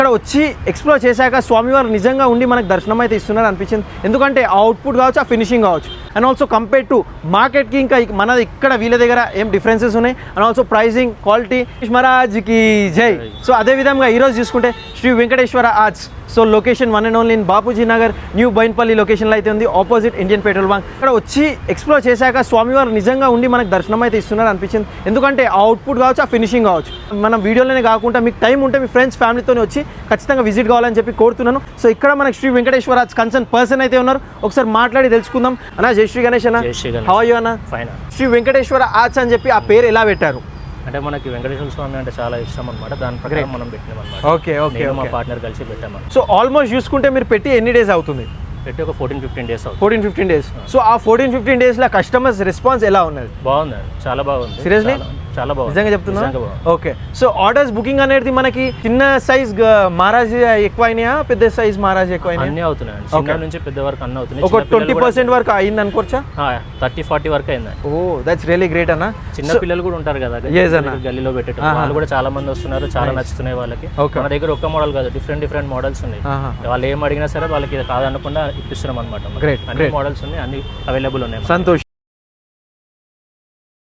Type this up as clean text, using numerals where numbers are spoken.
ఇక్కడ వచ్చి ఎక్స్ప్లోర్ చేశాక స్వామివారు నిజంగా ఉండి మనకు దర్శనం అయితే ఇస్తున్నారు అనిపించింది. ఎందుకంటే ఆ అవుట్పుట్ కావచ్చు, ఆ ఫినిషింగ్ కావచ్చు, అండ్ ఆల్సో కంపేర్ టు మార్కెట్కి ఇంకా మనది ఇక్కడ వీళ్ళ దగ్గర ఏం డిఫరెన్సెస్ ఉన్నాయి, అండ్ ఆల్సో ప్రైజింగ్, క్వాలిటీ. మహారాజ్కి జై. సో అదేవిధంగా ఈరోజు చూసుకుంటే Shri Venkateswara arts. So location one and only in Bapuji Nagar, new Bowenpally లొకేషన్లో అయితే ఉంది, ఆపోజిట్ ఇండియన్ పెట్రోల్ బంక్. ఇక్కడ వచ్చి ఎక్స్ప్లోర్ చేశాక స్వామివారు నిజంగా ఉండి మనకు దర్శనం అయితే ఇస్తున్నారు అనిపించింది. ఎందుకంటే ఆ అవుట్పుట్ కావచ్చు, ఆ ఫినిషింగ్ కావచ్చు. మనం వీడియోలోనే కాకుండా మీకు టైం ఉంటే మీ ఫ్రెండ్స్ ఫ్యామిలీతో వచ్చి ఖచ్చితంగా విజిట్ కావాలని చెప్పి కోరుతున్నాను. సో ఇక్కడ మనకి Shri Venkateswara arts concern person అయితే ఉన్నారు, ఒకసారి మాట్లాడి తెలుసుకుందాం. అన్న జై శ్రీ గణేష్ అన్న, హౌ ఆర్ యు అన్న? ఫైన్. శ్రీ వెంకటేశ్వర ఆర్ట్స్ అని చెప్పి ఆ పేరు ఎలా పెట్టారు? అంటే మనకి వెంకటేశ్వర స్వామి అంటే చాలా ఇష్టం అనమాట, దాని ప్రకారం మనం పెట్టినాం అనమాట. ఓకే ఓకే, మా పార్ట్నర్ కలిసి పెట్టాము. సో ఆల్మోస్ట్ చూసుకుంటే మీరు పెట్టి ఎన్ని డేస్ అవుతుంది? పెట్టి ఒక 14-15 డేస్ అవుతుంది. 14-15 డేస్. సో ఆ 14-15 డేస్లో కస్టమర్స్ రెస్పాన్స్ ఎలా ఉన్నది? బాగుంది, చాలా బాగుంది. సీరియస్లీ చాలా బాగుంది, నిజంగా చెప్తున్నా. ఓకే. సో ఆర్డర్స్ బుకింగ్ అనేది మనకి చిన్న సైజ్ మహారాజ్ ఎక్కువ అయినాయా, పెద్ద సైజ్ మహారాజ్ ఎక్కువ అయినా? అన్నీ అవుతున్నాయి, చిన్న నుంచి పెద్ద వరకు అన్నీ అవుతున్నాయి. ఒక 20% వరకు అయింది అనుకోవచ్చా? 30-40 వరకు అయింది. ఓ దట్స్ రియలీ గ్రేట్ అన్న. చిన్న పిల్లలు కూడా ఉంటారు కదా గల్లీలో పెట్టేటప్పుడు, వాళ్ళు కూడా చాలా మంది వస్తున్నారు, చాలా నచ్చుతున్నాయి వాళ్ళకి. మన దగ్గర ఒక్క మోడల్ కాదు, డిఫరెంట్ మోడల్స్ ఉన్నాయి. వాళ్ళు ఏం అడిగినా సరే వాళ్ళకి ఇది కాదనకుండా ఇప్పిస్తున్నాం అనమాట. అన్ని మోడల్స్ ఉన్నాయి, అన్ని అవైలబుల్ ఉన్నాయి. సంతోష్.